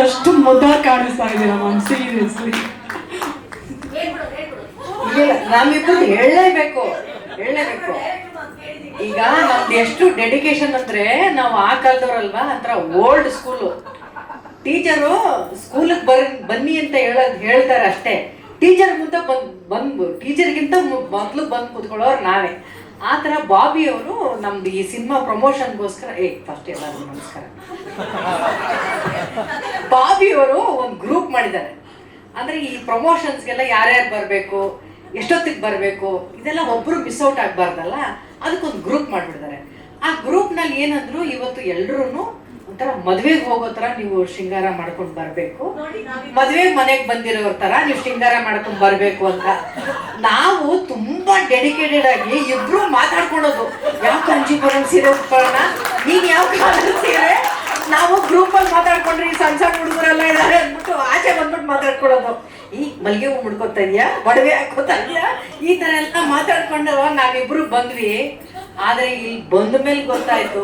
ಅಷ್ಟು ಮುದ್ದಾಗಿ ಕಾಣಿಸ್ತಾ ಇದ್ದೀರಾ ಮ್ಯಾಮ್, ಸೀರಿಯಸ್ಲಿ. ನಾವಿಬ್ರು ಹೇಳಲೇಬೇಕು. ಈಗ ನಮ್ದು ಎಷ್ಟು ಡೆಡಿಕೇಶನ್ ಅಂದ್ರೆ, ನಾವು ಆ ಕಾಲದವ್ರಲ್ವಾ, ಒಂಥರ ಓಲ್ಡ್ ಸ್ಕೂಲು. ಟೀಚರು ಸ್ಕೂಲಿಗೆ ಬನ್ನಿ ಅಂತ ಹೇಳ್ತಾರೆ ಅಷ್ಟೇ. ಟೀಚರ್ ಮುಂದೆ ಟೀಚರ್ಗಿಂತ ಮೊದಲು ಬಂದು ಕೂತ್ಕೊಳ್ಳೋರು ನಾವೇ. ಆ ಥರ ಬಾಬಿ ಅವರು ನಮ್ದು ಈ ಸಿನಿಮಾ ಪ್ರಮೋಷನ್ಗೋಸ್ಕರ ಫಸ್ಟ್ ಎಲ್ಲರೂ ನಮಸ್ಕಾರ. ಬಾಬಿ ಅವರು ಒಂದು ಗ್ರೂಪ್ ಮಾಡಿದ್ದಾರೆ. ಅಂದರೆ ಈ ಪ್ರಮೋಷನ್ಸ್ಗೆಲ್ಲ ಯಾರ್ಯಾರು ಬರಬೇಕು, ಎಷ್ಟೊತ್ತಿಗೆ ಬರಬೇಕು, ಇದೆಲ್ಲ ಒಬ್ಬರು ಮಿಸ್ ಔಟ್ ಆಗಬಾರ್ದಲ್ಲ, ಅದಕ್ಕೊಂದು ಗ್ರೂಪ್ ಮಾಡಿಬಿಡ್ತಾರೆ. ಆ ಗ್ರೂಪ್ನಲ್ಲಿ ಏನಂದ್ರು, ಇವತ್ತು ಎಲ್ಲರೂ ಒಂಥರ ಮದುವೆಗೆ ಹೋಗೋ ಥರ ನೀವು ಶೃಂಗಾರ ಮಾಡ್ಕೊಂಡು ಬರಬೇಕು, ಮದುವೆಗೆ ಮನೆಗೆ ಬಂದಿರೋರ ಥರ ನೀವು ಶೃಂಗಾರ ಮಾಡ್ಕೊಂಡು ಬರಬೇಕು ಅಂತ. ನಾವು ತುಂಬಾ ಡೆಡಿಕೇಟೆಡ್ ಆಗಿ ಇಬ್ರು ಮಾತಾಡ್ಕೊಳೋದು, ಯಾವ ಕಂಚಿಪುರಂ ಸೀರೆ ಉಟ್ಕೊಳ್ಳೋಣ, ನೀನು ಯಾವ ಕಲರ್ ಸೀರೆ, ನಾವು ಗ್ರೂಪಲ್ಲಿ ಮಾತಾಡ್ಕೊಂಡ್ರಿ, ಸಣ್ಣ ಸಣ್ಣ ಹುಡುಗರೆಲ್ಲ ಇದ್ದಾರೆ ಅಂದ್ಬಿಟ್ಟು ಆಚೆ ಬಂದ್ಬಿಟ್ಟು ಮಾತಾಡ್ಕೊಳ್ಳೋದು. ಈ ಮಲ್ಲಿಗೆ ಹೂ ಮುಡ್ಕೊತಾ ಇದೆಯಾ, ಒಡವೆ ಹಾಕೋತಾ ಇದೆಯಾ, ಈ ಥರ ಎಲ್ಲ ಮಾತಾಡ್ಕೊಂಡು ನಾವಿಬ್ರು ಬಂದ್ವಿ. ಆದ್ರೆ ಇಲ್ಲಿ ಬಂದ ಮೇಲೆ ಗೊತ್ತಾಯ್ತು,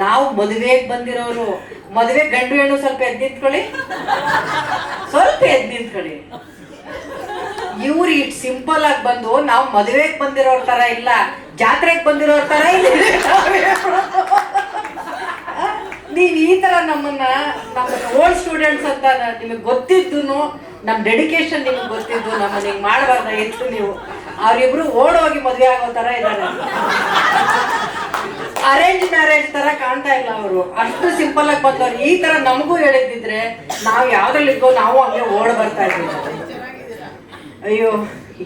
ನಾವು ಮದುವೆಗೆ ಬಂದಿರೋರು. ಮದುವೆ ಗಂಡು ಹೆಣ್ಣು ಸ್ವಲ್ಪ ಎದ್ದು ನಿಂತ್ಕೊಳ್ಳಿ, ಇವ್ರು ಇಟ್ ಸಿಂಪಲ್ ಆಗಿ ಬಂದು, ನಾವು ಮದುವೆಗೆ ಬಂದಿರೋರ್ ತರ ಇಲ್ಲ, ಜಾತ್ರೆಗೆ ಬಂದಿರೋರ್ ತರ ಇಲ್ಲ. ನೀವ್ ಈ ತರ ನಮ್ಮ ಓಲ್ಡ್ ಸ್ಟೂಡೆಂಟ್ಸ್ ಅಂತ ನಿಮಗೆ ಗೊತ್ತಿದ್ದು, ನಮ್ ಡೆಡಿಕೇಶನ್ ನಿಮ್ಗೆ ಗೊತ್ತಿದ್ದು, ನಮ್ಮನ್ನ ಹಿಂಗ್ ಮಾಡಬಾರ್ದಾಗಿತ್ತು ನೀವು. ಅವ್ರಿಬ್ರು ಓಡೋಗಿ ಮದುವೆ ಆಗೋ ತರ ಇದ್ದಾರೆ. ಅರೇಂಜ್ ಮ್ಯಾರೇಜ್ ತರ ಕಾಣ್ತಾ ಇಲ್ಲ ಅವರು, ಅಷ್ಟು ಸಿಂಪಲ್ ಆಗಿ ಬಂದವ್ರು. ಈ ತರ ನಮಗೂ ಹೇಳಿದ್ದಿದ್ರೆ ನಾವು ಯಾವ್ದ್ರಲ್ಲಿದ್ದೋ ನಾವು ಹಂಗೆ ಓಡ್ ಬರ್ತಾ ಇದ್ವಿ. ಅಯ್ಯೋ,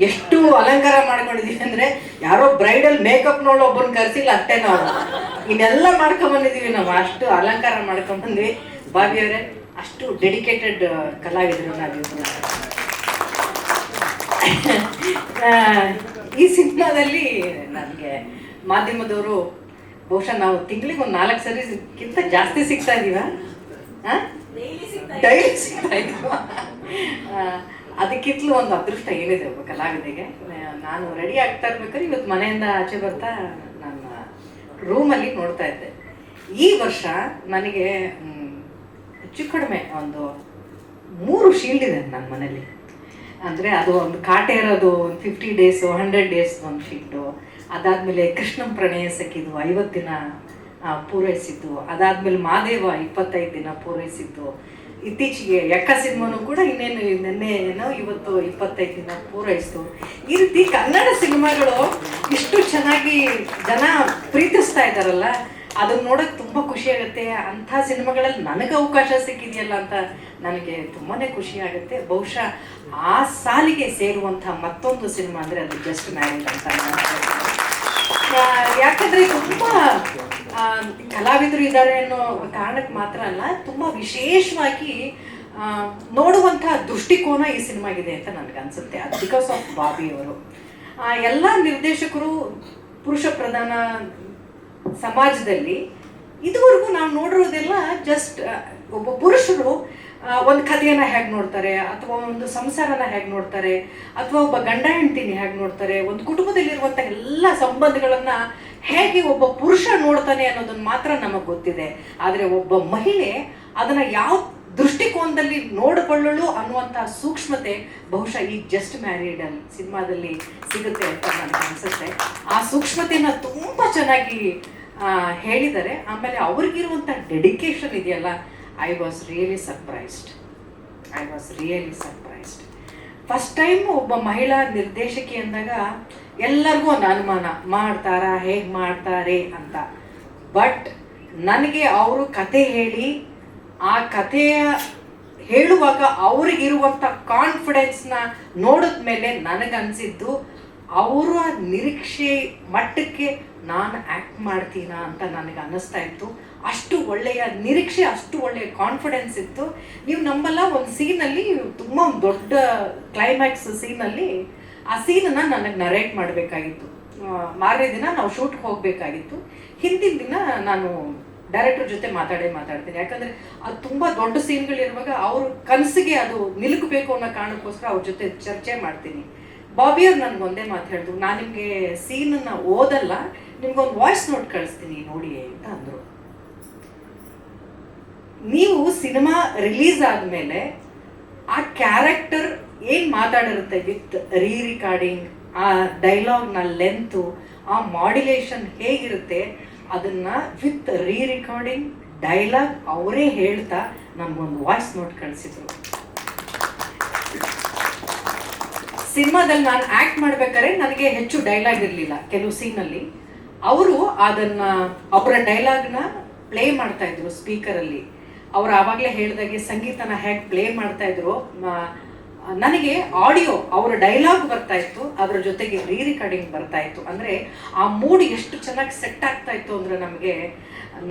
ಎಷ್ಟು ಅಲಂಕಾರ ಮಾಡ್ಕೊಂಡಿದೀವಿ ಅಂದ್ರೆ, ಯಾರೋ ಬ್ರೈಡಲ್ ಮೇಕಪ್ ನೋಡೋ ಒಬ್ಬರನ್ನ ಕರ್ಸಿಲ್ಲ ಅಷ್ಟೇ. ನಾವು ಇನ್ನೆಲ್ಲ ಮಾಡ್ಕೊಂಬಂದಿದೀವಿ, ನಾವು ಅಷ್ಟು ಅಲಂಕಾರ ಮಾಡ್ಕೊಂಬಂದ್ವಿ. ಬಾಬಿ ಅವರೇ, ಅಷ್ಟು ಡೆಡಿಕೇಟೆಡ್ ಕಲಾವಿದರು ನಾವಿಬ್ರು. ಈ ಸಿನಿಮಾದಲ್ಲಿ ನನಗೆ ಮಾಧ್ಯಮದವರು ಬಹುಶಃ ನಾವು ತಿಂಗಳಿಗೆ ಒಂದು 4 ಸರಿಗಿಂತ ಜಾಸ್ತಿ ಸಿಗ್ತಾ ಇದೀವ, ಡೈಲಿ ಸಿಗ್ತಾ ಇದೀವ. ಅದಕ್ಕಿಂತಲೂ ಒಂದು ಅದೃಷ್ಟ ಏನಿದೆ ಒಬ್ಬ ಕಲಾವಿದೆಗೆ. ನಾನು ರೆಡಿ ಆಗ್ತಾ ಇರ್ಬೇಕಾದ್ರೆ ಇವತ್ತು ಮನೆಯಿಂದ ಆಚೆ ಬರ್ತಾ ನನ್ನ ರೂಮಲ್ಲಿ ನೋಡ್ತಾ ಇದ್ದೆ, ಈ ವರ್ಷ ನನಗೆ ಹೆಚ್ಚು ಕಡಿಮೆ ಒಂದು 3 ಶೀಲ್ಡ್ ಇದೆ ನನ್ನ ಮನೇಲಿ. ಅಂದರೆ ಅದು ಒಂದು ಕಾಟೆ ಇರೋದು ಒಂದು 50 days 100 days ಒಂದು ಶೀಲ್ಡು, ಅದಾದಮೇಲೆ ಕೃಷ್ಣಂ ಪ್ರಣಯ ಸಖಿದು 50 ದಿನ ಪೂರೈಸಿದ್ದು, ಅದಾದಮೇಲೆ ಮಾದೇವ 25 ದಿನ ಪೂರೈಸಿದ್ದು, ಇತ್ತೀಚೆಗೆ ಯಕ್ಕ ಸಿನಿಮಾನು ಕೂಡ ನಿನ್ನೆ ಇವತ್ತು 25 ದಿನ ಪೂರೈಸಿತು. ಈ ರೀತಿ ಕನ್ನಡ ಸಿನಿಮಾಗಳು ಇಷ್ಟು ಚೆನ್ನಾಗಿ ಜನ ಪ್ರೀತಿಸ್ತಾ ಇದ್ದಾರಲ್ಲ, ಅದನ್ನ ನೋಡೋಕೆ ತುಂಬ ಖುಷಿ ಆಗುತ್ತೆ. ಅಂಥ ಸಿನಿಮಾಗಳಲ್ಲಿ ನನಗೆ ಅವಕಾಶ ಸಿಕ್ಕಿದೆಯಲ್ಲ ಅಂತ ನನಗೆ ತುಂಬಾ ಖುಷಿ ಆಗುತ್ತೆ. ಬಹುಶಃ ಆ ಸಾಲಿಗೆ ಸೇರುವಂಥ ಮತ್ತೊಂದು ಸಿನಿಮಾ ಅಂದರೆ ಅದು ಜಸ್ಟ್ ಮ್ಯಾರೇಜ್ ಅಂತ. ಯಾಕಂದರೆ ತುಂಬ ಕಲಾವಿದರು ಇದ್ದಾರೆ ಅನ್ನೋ ಕಾರಣಕ್ಕೆ ಮಾತ್ರ ಅಲ್ಲ, ತುಂಬ ವಿಶೇಷವಾಗಿ ನೋಡುವಂಥ ದೃಷ್ಟಿಕೋನ ಈ ಸಿನಿಮಾಗಿದೆ ಅಂತ ನನಗನ್ಸುತ್ತೆ. ಅದು ಬಿಕಾಸ್ ಆಫ್ ಬಾಬಿ ಅವರು. ಎಲ್ಲ ನಿರ್ದೇಶಕರು ಪುರುಷ ಪ್ರಧಾನ ಸಮಾಜದಲ್ಲಿ ಇದುವರೆಗೂ ನಾವು ನೋಡಿರೋದೆಲ್ಲ ಜಸ್ಟ್ ಒಬ್ಬ ಪುರುಷರು ಒಂದು ಕಥೆಯನ್ನು ಹೇಗೆ ನೋಡ್ತಾರೆ, ಅಥವಾ ಒಂದು ಸಂಸಾರನ ಹೇಗೆ ನೋಡ್ತಾರೆ, ಅಥವಾ ಒಬ್ಬ ಗಂಡ ಹೆಂಡತಿನ ಹೇಗೆ ನೋಡ್ತಾರೆ, ಒಂದು ಕುಟುಂಬದಲ್ಲಿರುವಂಥ ಎಲ್ಲ ಸಂಬಂಧಗಳನ್ನು ಹೇಗೆ ಒಬ್ಬ ಪುರುಷ ನೋಡ್ತಾನೆ ಅನ್ನೋದನ್ನು ಮಾತ್ರ ನಮಗೆ ಗೊತ್ತಿದೆ. ಆದರೆ ಒಬ್ಬ ಮಹಿಳೆ ಅದನ್ನು ಯಾವ ದೃಷ್ಟಿಕೋನದಲ್ಲಿ ನೋಡಿಕೊಳ್ಳಲು ಅನ್ನುವಂಥ ಸೂಕ್ಷ್ಮತೆ ಬಹುಶಃ ಈ ಜಸ್ಟ್ ಮ್ಯಾರಿಡ್ ಸಿನಿಮಾದಲ್ಲಿ ಸಿಗುತ್ತೆ ಅಂತ ನನಗೆ ಅನಿಸುತ್ತೆ. ಆ ಸೂಕ್ಷ್ಮತೆಯನ್ನು ತುಂಬ ಚೆನ್ನಾಗಿ ಹೇಳಿದ್ದಾರೆ. ಆಮೇಲೆ ಅವ್ರಿಗಿರುವಂಥ ಡೆಡಿಕೇಶನ್ ಇದೆಯಲ್ಲ, I was really surprised. First time ಒಬ್ಬ ಮಹಿಳಾ ನಿರ್ದೇಶಕಿ ಅಂದಾಗ ಎಲ್ಲರಿಗೂ ಒಂದು ಅನುಮಾನ, ಮಾಡ್ತಾರಾ, ಹೇಗೆ ಮಾಡ್ತಾರೆ ಅಂತ. ಬಟ್ ನನಗೆ ಅವರು ಕತೆ ಹೇಳಿ ಆ ಕಥೆಯ ಹೇಳುವಾಗ ಅವ್ರಿಗಿರುವಂಥ ಕಾನ್ಫಿಡೆನ್ಸ್ನ ನೋಡಿದ ಮೇಲೆ ನನಗನ್ಸಿದ್ದು, ಅವರ ನಿರೀಕ್ಷೆ ಮಟ್ಟಕ್ಕೆ ನಾನು ಆ್ಯಕ್ಟ್ ಮಾಡ್ತೀನ ಅಂತ ನನಗೆ ಅನ್ನಿಸ್ತಾ ಇತ್ತು. ಅಷ್ಟು ಒಳ್ಳೆಯ ನಿರೀಕ್ಷೆ, ಅಷ್ಟು ಒಳ್ಳೆಯ ಕಾನ್ಫಿಡೆನ್ಸ್ ಇತ್ತು. ನೀವು ನಂಬಲ್ಲ, ಒಂದು ಸೀನಲ್ಲಿ ತುಂಬ ಒಂದು ದೊಡ್ಡ ಕ್ಲೈಮ್ಯಾಕ್ಸ್ ಸೀನಲ್ಲಿ ಆ ಸೀನನ್ನು ನನಗೆ ನರೇಟ್ ಮಾಡಬೇಕಾಗಿತ್ತು. ಮಾರನೇ ದಿನ ನಾವು ಶೂಟ್ಗೆ ಹೋಗಬೇಕಾಗಿತ್ತು. ಹಿಂದಿನ ದಿನ ನಾನು ಡೈರೆಕ್ಟರ್ ಜೊತೆ ಮಾತಾಡ್ತೀನಿ. ಯಾಕಂದರೆ ಅದು ತುಂಬ ದೊಡ್ಡ ಸೀನ್ಗಳಿರುವಾಗ ಅವ್ರ ಕನಸಿಗೆ ಅದು ನಿಲುಕಬೇಕು ಅನ್ನೋ ಕಾರಣಕ್ಕೋಸ್ಕರ ಅವ್ರ ಜೊತೆ ಚರ್ಚೆ ಮಾಡ್ತೀನಿ. ಬಾಬಿಯವ್ರು ನನಗೊಂದೇ ಮಾತು ಹೇಳಿದ್ರು, ನಾನು ನಿಮಗೆ ಸೀನನ್ನು ಓದಲ್ಲ, ನಿಮ್ಗೊಂದು ವಾಯ್ಸ್ ನೋಟ್ ಕಳಿಸ್ತೀನಿ ನೋಡಿ ಅಂತ ಅಂದರು. ನೀವು ಸಿನಿಮಾ ರಿಲೀಸ್ ಆದಮೇಲೆ ಆ ಕ್ಯಾರೆಕ್ಟರ್ ಏನು ಮಾತಾಡಿರುತ್ತೆ ವಿತ್ ರಿಕಾರ್ಡಿಂಗ್, ಆ ಡೈಲಾಗ್ನ ಲೆಂತು, ಆ ಮಾಡ್ಯುಲೇಷನ್ ಹೇಗಿರುತ್ತೆ ಅದನ್ನು ವಿತ್ ರಿಕಾರ್ಡಿಂಗ್ ಡೈಲಾಗ್ ಅವರೇ ಹೇಳ್ತಾ ನಮಗೊಂದು ವಾಯ್ಸ್ ನೋಟ್ ಕಳಿಸಿದ್ರು. ಸಿನಿಮಾದಲ್ಲಿ ನಾನು ಆ್ಯಕ್ಟ್ ಮಾಡ್ಬೇಕಾದ್ರೆ ನನಗೆ ಹೆಚ್ಚು ಡೈಲಾಗ್ ಇರಲಿಲ್ಲ ಕೆಲವು ಸೀನಲ್ಲಿ. ಅವರು ಅದನ್ನು ಅವರ ಡೈಲಾಗ್ನ ಪ್ಲೇ ಮಾಡ್ತಾ ಇದ್ರು ಸ್ಪೀಕರಲ್ಲಿ. ಅವ್ರು ಆವಾಗಲೇ ಹೇಳಿದಾಗೆ ಸಂಗೀತನ ಹೇಗೆ ಪ್ಲೇ ಮಾಡ್ತಾ ಇದ್ರು, ನನಗೆ ಆಡಿಯೋ ಅವರ ಡೈಲಾಗ್ ಬರ್ತಾ ಇತ್ತು, ಅದರ ಜೊತೆಗೆ ರಿಕಾರ್ಡಿಂಗ್ ಬರ್ತಾ ಇತ್ತು. ಅಂದರೆ ಆ ಮೂಡ್ ಎಷ್ಟು ಚೆನ್ನಾಗಿ ಸೆಟ್ ಆಗ್ತಾ ಇತ್ತು ಅಂದರೆ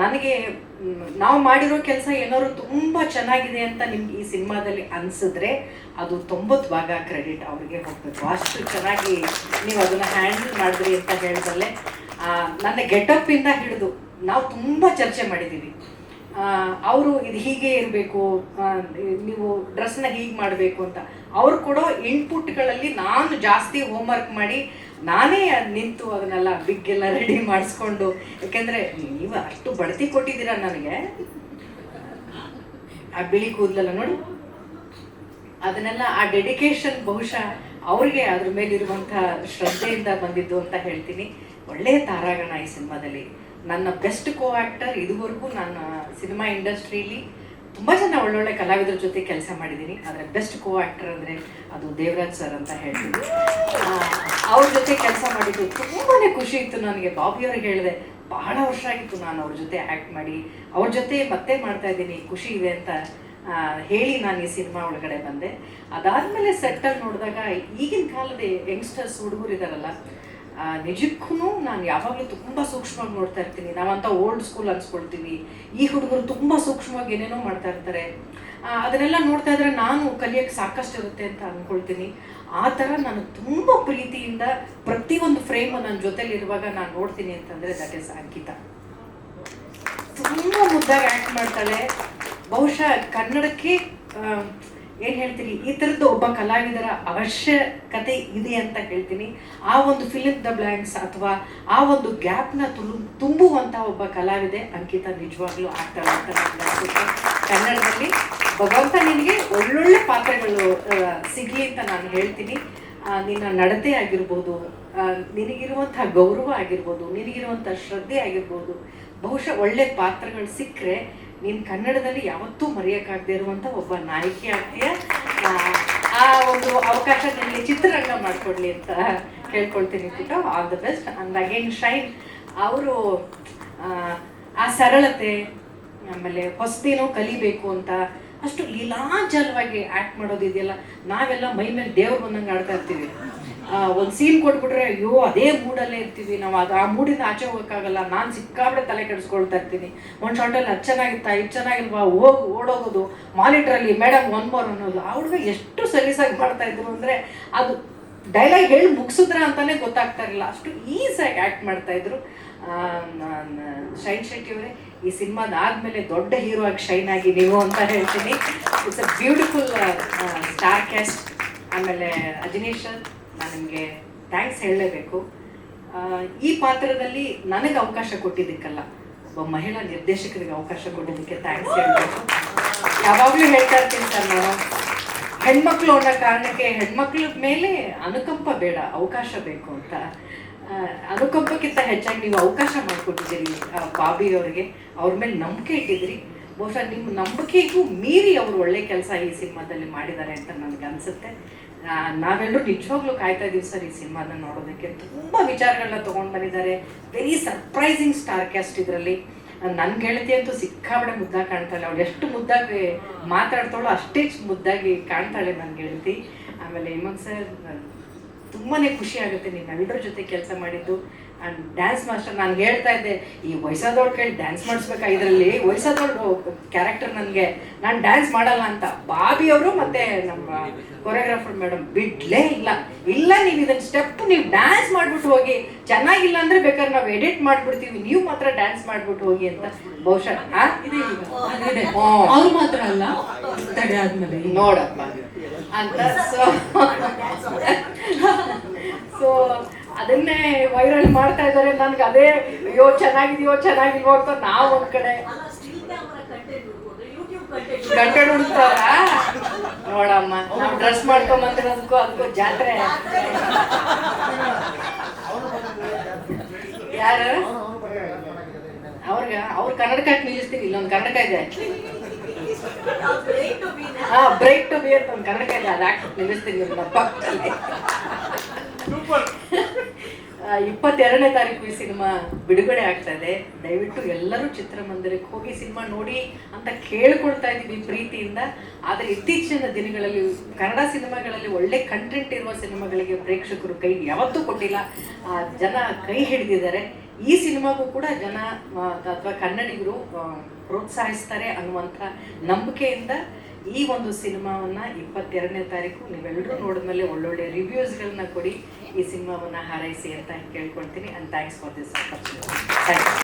ನನಗೆ ನಾವು ಮಾಡಿರೋ ಕೆಲಸ ಏನಾದ್ರು ತುಂಬ ಚೆನ್ನಾಗಿದೆ ಅಂತ ನಿಮ್ಗೆ ಈ ಸಿನಿಮಾದಲ್ಲಿ ಅನಿಸಿದ್ರೆ ಅದು 90% ಕ್ರೆಡಿಟ್ ಅವ್ರಿಗೆ ಹೋಗಬೇಕು. ಅಷ್ಟು ಚೆನ್ನಾಗಿ ನೀವು ಅದನ್ನು ಹ್ಯಾಂಡಲ್ ಮಾಡಿದ್ರಿ ಅಂತ ಹೇಳಿದಲ್ಲೇ ನನ್ನ ಗೆಟಪ್ಪಿಂದ ಹಿಡಿದು ನಾವು ತುಂಬ ಚರ್ಚೆ ಮಾಡಿದ್ದೀವಿ. ಅವರು ಇದು ಹೀಗೆ ಇರಬೇಕು, ನೀವು ಡ್ರೆಸ್ನ ಹೀಗೆ ಮಾಡಬೇಕು ಅಂತ ಅವ್ರು ಕೊಡೋ ಇನ್ಪುಟ್ಗಳಲ್ಲಿ ನಾನು ಜಾಸ್ತಿ ಹೋಮ್ವರ್ಕ್ ಮಾಡಿ ನಾನೇ ನಿಂತು ಅದನ್ನೆಲ್ಲ ಬಿಗ್ಗೆಲ್ಲ ರೆಡಿ ಮಾಡಿಸ್ಕೊಂಡು, ಯಾಕೆಂದರೆ ನೀವು ಅಷ್ಟು ಬಡ್ತಿ ಕೊಟ್ಟಿದ್ದೀರ ನನಗೆ, ಆ ಬಿಳಿ ಕೂದಲೆಲ್ಲ ನೋಡಿ ಅದನ್ನೆಲ್ಲ, ಆ ಡೆಡಿಕೇಶನ್ ಬಹುಶಃ ಅವ್ರಿಗೆ ಅದ್ರ ಮೇಲಿರುವಂಥ ಶ್ರದ್ಧೆಯಿಂದ ಬಂದಿದ್ದು ಅಂತ ಹೇಳ್ತೀನಿ. ಒಳ್ಳೆಯ ತಾರಾಗಣ ಈ ಸಿನಿಮಾದಲ್ಲಿ. ನನ್ನ ಬೆಸ್ಟ್ ಕೋ ಆ್ಯಕ್ಟರ್ ಇದುವರೆಗೂ ನಾನು ಸಿನಿಮಾ ಇಂಡಸ್ಟ್ರೀಲಿ ತುಂಬ ಜನ ಒಳ್ಳೊಳ್ಳೆ ಕಲಾವಿದರ ಜೊತೆ ಕೆಲಸ ಮಾಡಿದ್ದೀನಿ, ಆದರೆ ಬೆಸ್ಟ್ ಕೋ ಆ್ಯಕ್ಟರ್ ಅಂದರೆ ಅದು ದೇವರಾಜ್ ಸರ್ ಅಂತ ಹೇಳ್ತೀನಿ. ಅವ್ರ ಜೊತೆ ಕೆಲಸ ಮಾಡಿದ್ದು ತುಂಬಾ ಖುಷಿ ಇತ್ತು ನನಗೆ. ಬಾಬಿಯವ್ರಿಗೆ ಹೇಳಿದೆ, ಬಹಳ ವರ್ಷ ಆಗಿತ್ತು ನಾನು ಅವ್ರ ಜೊತೆ ಆ್ಯಕ್ಟ್ ಮಾಡಿ, ಅವ್ರ ಜೊತೆ ಮತ್ತೆ ಮಾಡ್ತಾ ಇದ್ದೀನಿ, ಖುಷಿ ಇದೆ ಅಂತ ಹೇಳಿ ನಾನು ಈ ಸಿನಿಮಾ ಒಳಗಡೆ ಬಂದೆ. ಅದಾದಮೇಲೆ ಸೆಟ್ಟಲ್ಲಿ ನೋಡಿದಾಗ ಈಗಿನ ಕಾಲದ ಯಂಗ್ಸ್ಟರ್ಸ್ ಹುಡುಗರು ಇದ್ದಾರಲ್ಲ, ನಿಜಕ್ಕೂ ನಾನು ಯಾವಾಗಲೂ ತುಂಬ ಸೂಕ್ಷ್ಮವಾಗಿ ನೋಡ್ತಾ ಇರ್ತೀನಿ. ನಾವಂತ ಓಲ್ಡ್ ಸ್ಕೂಲ್ ಅನ್ಸ್ಕೊಳ್ತೀವಿ, ಈ ಹುಡುಗರು ತುಂಬ ಸೂಕ್ಷ್ಮವಾಗಿ ಏನೇನೋ ಮಾಡ್ತಾ ಇರ್ತಾರೆ. ಅದನ್ನೆಲ್ಲ ನೋಡ್ತಾ ಇದ್ರೆ ನಾನು ಕಲಿಯೋಕ್ಕೆ ಸಾಕಷ್ಟು ಇರುತ್ತೆ ಅಂತ ಅಂದ್ಕೊಳ್ತೀನಿ. ಆ ಥರ ನಾನು ತುಂಬ ಪ್ರೀತಿಯಿಂದ ಪ್ರತಿಯೊಂದು ಫ್ರೇಮು ನನ್ನ ಜೊತೆಲಿರುವಾಗ ನಾನು ನೋಡ್ತೀನಿ ಅಂತಂದರೆ ದಟ್ ಈಸ್ ಅಂಕಿತಾ. ತುಂಬ ಮುದ್ದಾಗಿ ಆ್ಯಕ್ಟ್ ಮಾಡ್ತಾಳೆ. ಬಹುಶಃ ಕನ್ನಡಕ್ಕೆ ಏನು ಹೇಳ್ತೀನಿ, ಈ ಥರದ್ದು ಒಬ್ಬ ಕಲಾವಿದರ ಅವಶ್ಯಕತೆ ಇದೆ ಅಂತ ಹೇಳ್ತೀನಿ. ಆ ಒಂದು ಫಿಲಿಪ್ ದ ಬ್ಲ್ಯಾಂಕ್ಸ್ ಅಥವಾ ಆ ಒಂದು ಗ್ಯಾಪ್ನ ತುಂಬುವಂಥ ಒಬ್ಬ ಕಲಾವಿದೆ ಅಂಕಿತಾ ನಿಜವಾಗ್ಲೂ ಆಗ್ತಾಳೆ ಅಂತ ನನಗೆ ಅನಿಸುತ್ತೆ. ಕನ್ನಡದಲ್ಲಿ ಭಗವಂತ ನಿನಗೆ ಒಳ್ಳೊಳ್ಳೆ ಪಾತ್ರಗಳು ಸಿಗಲಿ ಅಂತ ನಾನು ಹೇಳ್ತೀನಿ. ನಿನ್ನ ನಡತೆ ಆಗಿರ್ಬೋದು, ನಿನಗಿರುವಂಥ ಗೌರವ ಆಗಿರ್ಬೋದು, ನಿನಗಿರುವಂಥ ಶ್ರದ್ಧೆ ಆಗಿರ್ಬೋದು, ಬಹುಶಃ ಒಳ್ಳೆ ಪಾತ್ರಗಳು ಸಿಕ್ಕರೆ ನೀನು ಕನ್ನಡದಲ್ಲಿ ಯಾವತ್ತೂ ಮರೆಯೋಕ್ಕಾಗದೇ ಇರುವಂಥ ಒಬ್ಬ ನಾಯಕಿ ಆಗ್ತೀಯ. ಆ ಒಂದು ಅವಕಾಶ ನಿಮಗೆ ಚಿತ್ರರಂಗ ಮಾಡಿಕೊಡ್ಲಿ ಅಂತ ಕೇಳ್ಕೊಳ್ತೀನಿ ಪುಟ್ಟ. All the best. And again shine. ಅವರು ಆ ಸರಳತೆ, ಆಮೇಲೆ ಹೊಸದೇನೋ ಕಲಿಬೇಕು ಅಂತ ಅಷ್ಟು ಲೀಲಾಜಲವಾಗಿ ಆ್ಯಕ್ಟ್ ಮಾಡೋದಿದೆಯಲ್ಲ, ನಾವೆಲ್ಲ ಮೈ ಮೇಲೆ ದೇವ್ರು ಬಂದಂಗೆ ಆಡ್ತಾ ಇರ್ತೀವಿ. ಒಂದು ಸೀನ್ ಕೊಟ್ಬಿಟ್ರೆ ಅಯ್ಯೋ ಅದೇ ಮೂಡಲ್ಲೇ ಇರ್ತೀವಿ ನಾವು. ಆ ಮೂಡಿಂದ ಆಚೆ ಹೋಗೋಕ್ಕಾಗಲ್ಲ. ನಾನು ಸಿಕ್ಕಾಬಿಡೆ ತಲೆ ಕೆಡಿಸ್ಕೊಳ್ತಾ ಇರ್ತೀನಿ. ಒಂದು ಶಾರ್ಟಲ್ಲಿ ಅದು ಚೆನ್ನಾಗಿತ್ತಾ, ಇದು ಚೆನ್ನಾಗಿಲ್ವಾ, ಓಡೋಗೋದು ಮಾನಿಟ್ರಲ್ಲಿ, ಮೇಡಮ್ 1 more ಅನ್ನೋದು. ಆ ಹುಡುಗ ಎಷ್ಟು ಸಲೀಸಾಗಿ ಮಾಡ್ತಾ ಇದ್ರು ಅಂದರೆ ಅದು ಡೈಲಾಗ್ ಹೇಳಿ ಮುಗಿಸಿದ್ರ ಅಂತಲೇ ಗೊತ್ತಾಗ್ತಾ ಇರಲಿಲ್ಲ, ಅಷ್ಟು ಈಸಿಯಾಗಿ ಆ್ಯಕ್ಟ್ ಮಾಡ್ತಾಯಿದ್ರು. ಶೈನ್ ಶೆಟ್ಟಿ ಅವರೇ, ಈ ಸಿನಿಮಾದಾದ್ಮೇಲೆ ದೊಡ್ಡ ಹೀರೋ ಆಗಿ ಶೈನ್ ಆಗಿ ನೀವು ಅಂತ ಹೇಳ್ತೀನಿ. It's a beautiful star cast. ಆಮೇಲೆ ಅಜಿನೇಶ್ ಸರ್, ನಾನು ನಿಮಗೆ ಥ್ಯಾಂಕ್ಸ್ ಹೇಳಲೇಬೇಕು. ಈ ಪಾತ್ರದಲ್ಲಿ ನನಗೆ ಅವಕಾಶ ಕೊಟ್ಟಿದ್ದಕ್ಕಲ್ಲ, ಒಬ್ಬ ಮಹಿಳಾ ನಿರ್ದೇಶಕರಿಗೆ ಅವಕಾಶ ಕೊಟ್ಟಿದ್ದಕ್ಕೆ ಥ್ಯಾಂಕ್ಸ್ ಹೇಳಬೇಕು. ಯಾವಾಗಲೂ ಹೇಳ್ತಾ ಇರ್ತೀನಿ ಸರ್, ನಾನು ಹೆಣ್ಮಕ್ಳು ಅನ್ನೋ ಕಾರಣಕ್ಕೆ ಹೆಣ್ಮಕ್ಳ ಮೇಲೆ ಅನುಕಂಪ ಬೇಡ, ಅವಕಾಶ ಬೇಕು ಅಂತ. ಅನುಕಂಪಕ್ಕಿಂತ ಹೆಚ್ಚಾಗಿ ನೀವು ಅವಕಾಶ ಮಾಡಿಕೊಟ್ಟಿದ್ದೀರಿ ಬಾಬಿ ಅವರಿಗೆ, ಅವ್ರ ಮೇಲೆ ನಂಬಿಕೆ ಇಟ್ಟಿದ್ದೀರಿ. ಬಹುಶಃ ನಿಮ್ಮ ನಂಬಿಕೆಗೂ ಮೀರಿ ಅವರು ಒಳ್ಳೆ ಕೆಲಸ ಈ ಸಿನಿಮಾದಲ್ಲಿ ಮಾಡಿದ್ದಾರೆ ಅಂತ ನನಗೆ ಅನಿಸುತ್ತೆ. ನಾವೆಲ್ಲರೂ ನಿಜವಾಗ್ಲೂ ಕಾಯ್ತಾ ಇದ್ದೀವಿ ಸರ್ ಈ ಸಿನಿಮಾನ ನೋಡೋದಕ್ಕೆ. ತುಂಬ ವಿಚಾರಗಳನ್ನ ತೊಗೊಂಡು ಬಂದಿದ್ದಾರೆ. ವೆರಿ ಸರ್ಪ್ರೈಸಿಂಗ್ ಸ್ಟಾರ್ ಕ್ಯಾಸ್ಟ್ ಇದರಲ್ಲಿ. ನನ್ನ ಗೆಳತಿ ಅಂತೂ ಸಿಕ್ಕಾಬಡೆ ಮುದ್ದಾಗಿ ಕಾಣ್ತಾಳೆ. ಅವಳು ಎಷ್ಟು ಮುದ್ದಾಗಿ ಮಾತಾಡ್ತಾಳೋ ಅಷ್ಟೇ ಮುದ್ದಾಗಿ ಕಾಣ್ತಾಳೆ ನನ್ನ ಗೆಳತಿ. ಆಮೇಲೆ ಹೇಮಂತ್ ಸರ್, ತುಂಬಾ ಖುಷಿ ಆಗುತ್ತೆ ನಿಮ್ಮೆಲ್ಲರ ಜೊತೆ ಕೆಲಸ ಮಾಡಿದ್ದು. ಆ್ಯಂಡ್ ಡ್ಯಾನ್ಸ್ ಮಾಸ್ಟರ್, ನಾನು ಹೇಳ್ತಾ ಇದ್ದೆ ಈ ವಯಸ್ಸಾದವ್ಳು ಕೇಳಿ ಡ್ಯಾನ್ಸ್ ಮಾಡಿಸ್ಬೇಕಾ, ಇದರಲ್ಲಿ ವಯಸ್ಸಾದವ್ಳು ಕ್ಯಾರೆಕ್ಟರ್ ನನಗೆ, ನಾನು ಡ್ಯಾನ್ಸ್ ಮಾಡಲ್ಲ ಅಂತ ಬಾಬಿ ಅವರು ಮತ್ತು ನಮ್ಮ ಕೊರಿಯೋಗ್ರಾಫರ್ ಮೇಡಮ್ ಬಿಡ್ಲೇ ಇಲ್ಲ. ಇಲ್ಲ, ನೀವು ಇದನ್ನು ಸ್ಟೆಪ್ ನೀವು ಡ್ಯಾನ್ಸ್ ಮಾಡಿಬಿಟ್ಟು ಹೋಗಿ, ಚೆನ್ನಾಗಿಲ್ಲ ಅಂದರೆ ಬೇಕಾದ್ರೆ ನಾವು ಎಡಿಟ್ ಮಾಡಿಬಿಡ್ತೀವಿ, ನೀವು ಮಾತ್ರ ಡ್ಯಾನ್ಸ್ ಮಾಡಿಬಿಟ್ಟು ಹೋಗಿ ಅಂತ. ಬಹುಶಃ ಅವ್ರು ಮಾತ್ರ ಅಲ್ಲ, ತಡೆ ಆದ್ಮೇಲೆ ನೋಡಪ್ಪ ಅಂತ. ಸೊ ಅದನ್ನೇ ವೈರಲ್ ಮಾಡ್ತಾ ಇದ್ದಾರೆ. ನನ್ಗೆ ಅದೇ ಅಯ್ಯೋ ಚೆನ್ನಾಗಿದೆಯೋ ಚೆನ್ನಾಗಿಲ್ವೋ ಅಂತ ನಾವು ಒಂದು ಕಡೆ ಗಂಟೆ ಹುಡುಕ್ತಾರ ನೋಡಮ್ಮ, ನಾವು ಡ್ರೆಸ್ ಮಾಡ್ಕೊಂಬಂದಿರೋದಕ್ಕೂ ಅದಕ್ಕೂ ಜಾತ್ರೆ. ಯಾರು ಅವ್ರ ಕನ್ನಡಕ ನಿಲ್ಲಿಸ್ತೀನಿ, ಇಲ್ಲೊಂದು ಕನ್ನಡಕ ಇದೆ, ಬ್ರೇಕ್ ಟು ಬಿ ಅಂತ ಒಂದು ಕನ್ನಡಕ ಇದೆ, ಅದು ಹಾಕ್ಬಿಟ್ಟು ನಿಲ್ಲಿಸ್ತೀನಿ ನಿಮ್ಮ ಪಕ್ಕದಲ್ಲಿ. 22ನೇ ತಾರೀಕು ಈ ಸಿನಿಮಾ ಬಿಡುಗಡೆ ಆಗ್ತಾ ಇದೆ. ದಯವಿಟ್ಟು ಎಲ್ಲರೂ ಚಿತ್ರಮಂದಿರಕ್ಕೆ ಹೋಗಿ ಸಿನಿಮಾ ನೋಡಿ ಅಂತ ಕೇಳ್ಕೊಳ್ತಾ ಇದ್ದೀವಿ ಪ್ರೀತಿಯಿಂದ. ಆದರೆ ಇತ್ತೀಚಿನ ದಿನಗಳಲ್ಲಿ ಕನ್ನಡ ಸಿನಿಮಾಗಳಲ್ಲಿ ಒಳ್ಳೆ ಕಂಟೆಂಟ್ ಇರುವ ಸಿನಿಮಾಗಳಿಗೆ ಪ್ರೇಕ್ಷಕರು ಕೈ ಯಾವತ್ತೂ ಕೊಟ್ಟಿಲ್ಲ, ಜನ ಕೈ ಹಿಡಿದಿದ್ದಾರೆ. ಈ ಸಿನಿಮಾಗೂ ಕೂಡ ಜನ ಅಥವಾ ಕನ್ನಡಿಗರು ಪ್ರೋತ್ಸಾಹಿಸ್ತಾರೆ ಅನ್ನುವಂಥ ನಂಬಿಕೆಯಿಂದ ಈ ಒಂದು ಸಿನಿಮಾವನ್ನು 22ನೇ ತಾರೀಕು ನೀವೆಲ್ಲರೂ ನೋಡಿದ್ಮೇಲೆ ಒಳ್ಳೊಳ್ಳೆ ರಿವ್ಯೂಸ್ಗಳನ್ನ ಕೊಡಿ, ಈ ಸಿನಿಮಾವನ್ನು ಹಾರೈಸಿ ಅಂತ ಕೇಳ್ಕೊಳ್ತೀನಿ. And thanks for this opportunity. Thank you.